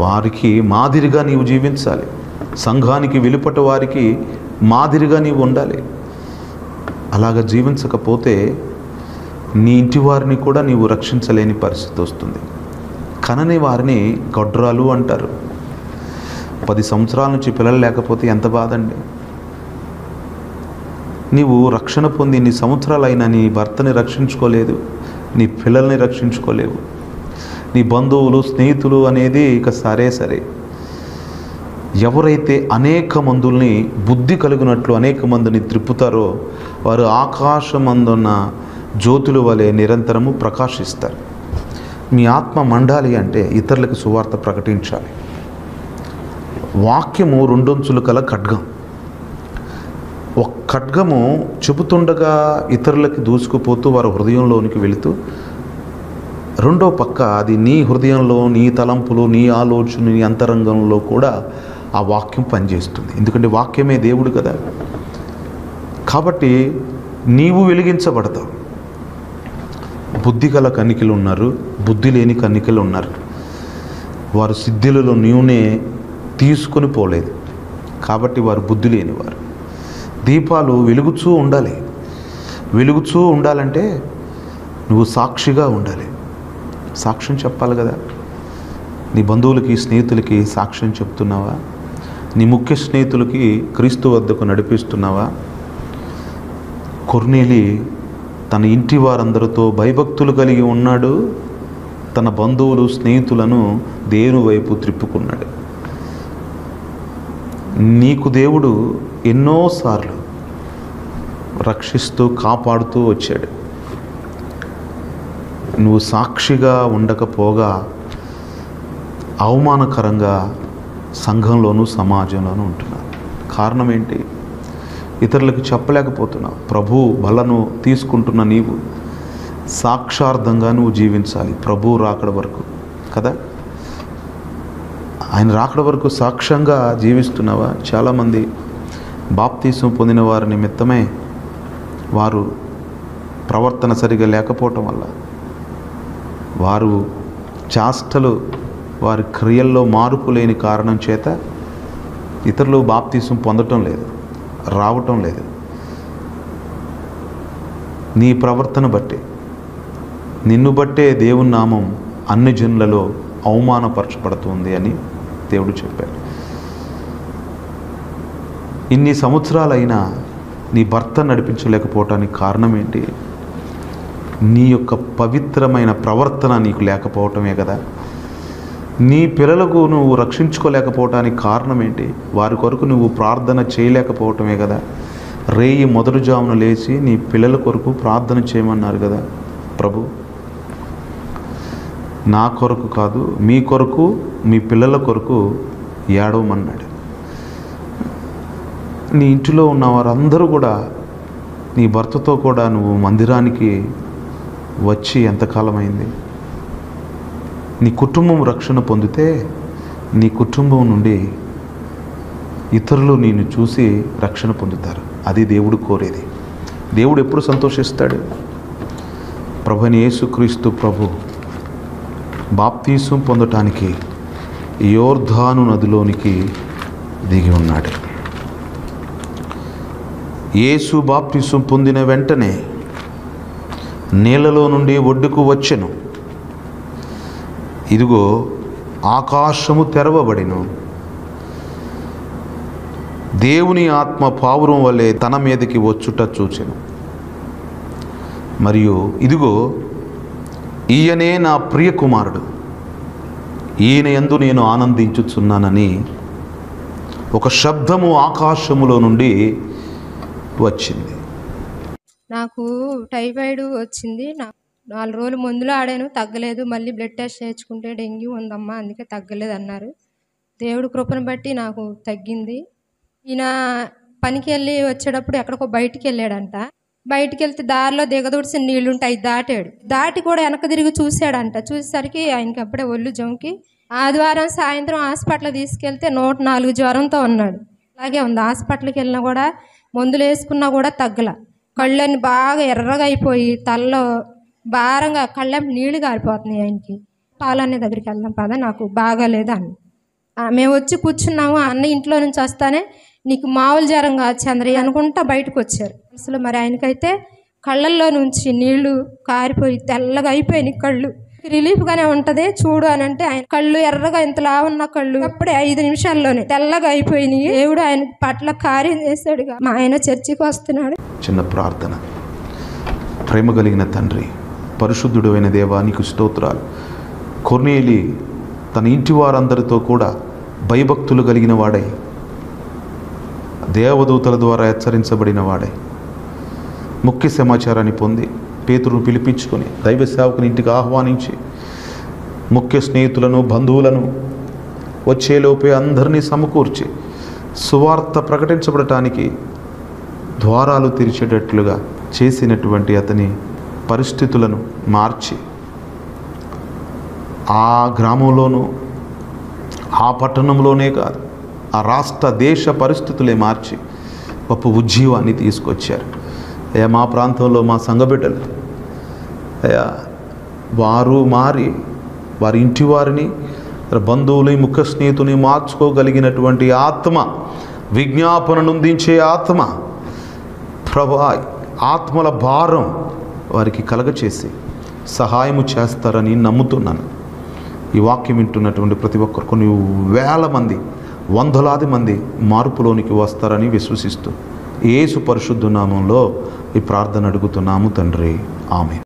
వారికి మాదిరిగా నీవు జీవించాలి. సంఘానికి వెలుపట వారికి మాదిరిగా నీవు ఉండాలి. అలాగ జీవించకపోతే నీ ఇంటి వారిని కూడా నీవు రక్షించలేని పరిస్థితి వస్తుంది. కనని వారిని గొడ్రాలు అంటారు. 10 సంవత్సరాల నుంచి పిల్లలు లేకపోతే ఎంత బాధ అండి. నీవు రక్షణ పొంది నీ సంవత్సరాలైనా నీ భర్తని రక్షించుకోలేదు, నీ పిల్లల్ని రక్షించుకోలేవు. నీ బంధువులు స్నేహితులు అనేది ఇక సరే. ఎవరైతే అనేక మందుల్ని బుద్ధి కలిగినట్లు అనేక మందిని త్రిప్పుతారో వారు ఆకాశమందున్న జ్యోతుల వలె నిరంతరము ప్రకాశిస్తారు. మీ ఆత్మ మండాలి అంటే ఇతరులకు సువార్త ప్రకటించాలి. వాక్యము 2 అంచులు కల ఖడ్గం. ఒక ఖడ్గము చెబుతుండగా ఇతరులకి దూసుకుపోతూ వారి హృదయంలోనికి వెళుతూ, రెండో పక్క అది నీ హృదయంలో, నీ తలంపులు, నీ ఆలోచన, నీ అంతరంగంలో కూడా ఆ వాక్యం పనిచేస్తుంది. ఎందుకంటే వాక్యమే దేవుడు కదా. కాబట్టి నీవు వెలిగించబడతావు. బుద్ధి గల కన్నికలు ఉన్నారు, బుద్ధి లేని కన్నికలు ఉన్నారు. వారు సిద్ధులలో నూనె తీసుకొని పోలేదు కాబట్టి వారు బుద్ధి లేనివారు. దీపాలు వెలుగుతూ ఉండాలి. వెలుగుతూ ఉండాలంటే నువ్వు సాక్షిగా ఉండాలి. సాక్ష్యం చెప్పాలి కదా. నీ బంధువులకి, స్నేహితులకి సాక్ష్యం చెప్తున్నావా? నీ ముఖ్య స్నేహితులకి క్రీస్తు వద్దకు నడిపిస్తున్నావా? కొర్నేలి తన ఇంటి వారందరితో భయభక్తులు కలిగి ఉన్నాడు. తన బంధువులు, స్నేహితులను దేవుని వైపు త్రిప్పుకున్నాడు. నీకు దేవుడు ఎన్నోసార్లు రక్షిస్తూ కాపాడుతూ వచ్చాడు. నువ్వు సాక్షిగా ఉండకపోగా అవమానకరంగా సంఘంలోనూ సమాజంలోనూ ఉంటున్నావు. కారణం ఏంటి? ఇతరులకు చెప్పలేకపోతున్నావు. ప్రభు బలను తీసుకుంటున్న నీవు సాక్షార్థంగా నువ్వు జీవించాలి ప్రభు రాకడ వరకు కదా. ఆయన రాకడ వరకు సాక్ష్యంగా జీవిస్తున్నావా? చాలామంది బాప్తీసం పొందిన వారి నిమిత్తమే వారు ప్రవర్తన సరిగా లేకపోవటం వల్ల, వారు చేష్టలు, వారి క్రియల్లో మార్పు లేని కారణం చేత ఇతరులు బాప్తీసం పొందటం లేదు, రావటం లేదు. నీ ప్రవర్తన బట్టే, నిన్ను బట్టే దేవుని నామం అన్ని జనులలో అవమానపరచబడుతుంది అని దేవుడు చెప్పాడు. ఇన్ని సంవత్సరాలైనా నీ భర్త నడిపించలేకపోవటానికి కారణం ఏంటి? నీ యొక్క పవిత్రమైన ప్రవర్తన నీకు లేకపోవటమే కదా. నీ పిల్లలకు నువ్వు రక్షించుకోలేకపోవటానికి కారణం ఏంటి? వారి కొరకు నువ్వు ప్రార్థన చేయలేకపోవటమే కదా. రేయి మొదటి జామున లేచి నీ పిల్లల కొరకు ప్రార్థన చేయమన్నారు కదా ప్రభు. నా కొరకు కాదు, మీ కొరకు, మీ పిల్లల కొరకు ఏడవమన్నాడు. నీ ఇంటిలో ఉన్న వారందరూ కూడా నీ భర్తతో కూడా నువ్వు మందిరానికి వచ్చి ఎంతకాలమైంది? నీ కుటుంబం రక్షణ పొందితే నీ కుటుంబం నుండి ఇతరులు నిన్ను చూసి రక్షణ పొందుతారు. అది దేవుడు కోరేది. దేవుడు ఎప్పుడు సంతోషిస్తాడు? ప్రభుని యేసుక్రీస్తు ప్రభు బాప్తీసం పొందటానికి యోర్దాను నదిలోనికి దిగి ఉన్నాడు. యేసు బాప్తీసం పొందిన వెంటనే నీళ్ళలో నుండి ఒడ్డుకు వచ్చెను. ఇదిగో ఆకాశము తెరవబడెను. దేవుని ఆత్మ పావురం వలె తన మీదకి వచ్చుట చూచెను. మరియు ఇదిగో ఈయనే నా ప్రియ కుమారుడు, ఈయన యందు నేను ఆనందించుచున్నానని ఒక శబ్దము ఆకాశములో నుండి వచ్చింది. నాకు టైఫాయిడ్ వచ్చింది. 4 రోజులు మందులు ఆడాను, తగ్గలేదు. మళ్ళీ బ్లడ్ టెస్ట్ చేయించుకుంటే డెంగ్యూ ఉందమ్మా, అందుకే తగ్గలేదు అన్నారు. దేవుడి కృపను బట్టి నాకు తగ్గింది. ఈయన పనికి వెళ్ళి వచ్చేటప్పుడు ఎక్కడికో బయటికి వెళ్ళాడంట. బయటికి వెళ్తే దారిలో దిగదూడిసిన నీళ్లు ఉంటాయి, దాటాడు. దాటి కూడా వెనక తిరిగి చూశాడంట. చూసేసరికి ఆయనకి అప్పుడే ఒళ్ళు జంకి ఆదివారం సాయంత్రం హాస్పిటల్ తీసుకెళ్తే 104 జ్వరంతో ఉన్నాడు. అలాగే ఉంది. హాస్పిటల్కి వెళ్ళినా కూడా మందులు వేసుకున్నా కూడా తగ్గల. కళ్ళని బాగా ఎర్రగా అయిపోయి తలలో భారంగా కళ్ళ నీళ్లు గారిపోతున్నాయి. ఆయనకి పాలనే దగ్గరికి వెళ్దాం పద, నాకు బాగాలేదు అని. మేము వచ్చి కూర్చున్నాము, అన్న ఇంట్లో నుంచి వస్తానే నీకు మామూలు జ్వరం కాదు చంద్రయ్య అనుకుంటా బయటకు వచ్చారు. అసలు మరి ఆయనకైతే కళ్ళల్లో నుంచి నీళ్లు కారిపోయి తెల్లగా అయిపోయినాయి కళ్ళు. రిలీఫ్గానే ఉంటుంది చూడు అని అంటే ఆయన కళ్ళు ఎర్రగా ఇంతలా ఉన్న కళ్ళు అప్పుడే 5 నిమిషాల్లోనే తెల్లగా అయిపోయినాయి. దేవుడు ఆయన పట్ల కార్యం చేశాడుగా. మా ఆయన చర్చికి వస్తున్నాడు. చిన్న ప్రార్థన. ప్రేమ కలిగిన తండ్రి, పరిశుద్ధుడు అయిన దేవా, నీకు స్తోత్రాలు. కొర్నేలి తన ఇంటి వారందరితో కూడా భయభక్తులు కలిగిన వాడై, దేవదూతల ద్వారా హెచ్చరించబడిన వాడై, ముఖ్య సమాచారాన్ని పొంది పేతురును పిలిపించుకొని దైవ సేవకుని ఇంటికి ఆహ్వానించి ముఖ్య స్నేహితులను బంధువులను వచ్చేలోపే అందరినీ సమకూర్చి సువార్త ప్రకటించబడటానికి ద్వారాలు తెరిచేటట్లుగా చేసినటువంటి అతని పరిస్థితులను మార్చి ఆ గ్రామంలోనూ ఆ పట్టణంలోనే కాదు, ఆ రాష్ట్ర దేశ పరిస్థితులే మార్చి గొప్ప ఉజ్జీవాన్ని తీసుకొచ్చారు. అయ్యా, మా ప్రాంతంలో మా సంఘబిడ్డలు అయ్యా వారు మారి వారి ఇంటి వారిని, బంధువుని, ముఖ్య స్నేహితుని మార్చుకోగలిగినటువంటి ఆత్మ, విజ్ఞాపన నుందించే ఆత్మ, ప్రభా ఆత్మల భారం వారికి కలగచేసి సహాయము చేస్తారని నమ్ముతున్నాను. ఈ వాక్యం వింటున్నటువంటి ప్రతి ఒక్కరు కొన్ని వేల మంది, వందలాది మంది మార్పులోనికి వస్తారని విశ్వసిస్తూ యేసు పరిశుద్ధ నామంలో ఈ ప్రార్థన అడుగుతున్నాము తండ్రి. ఆమేన్.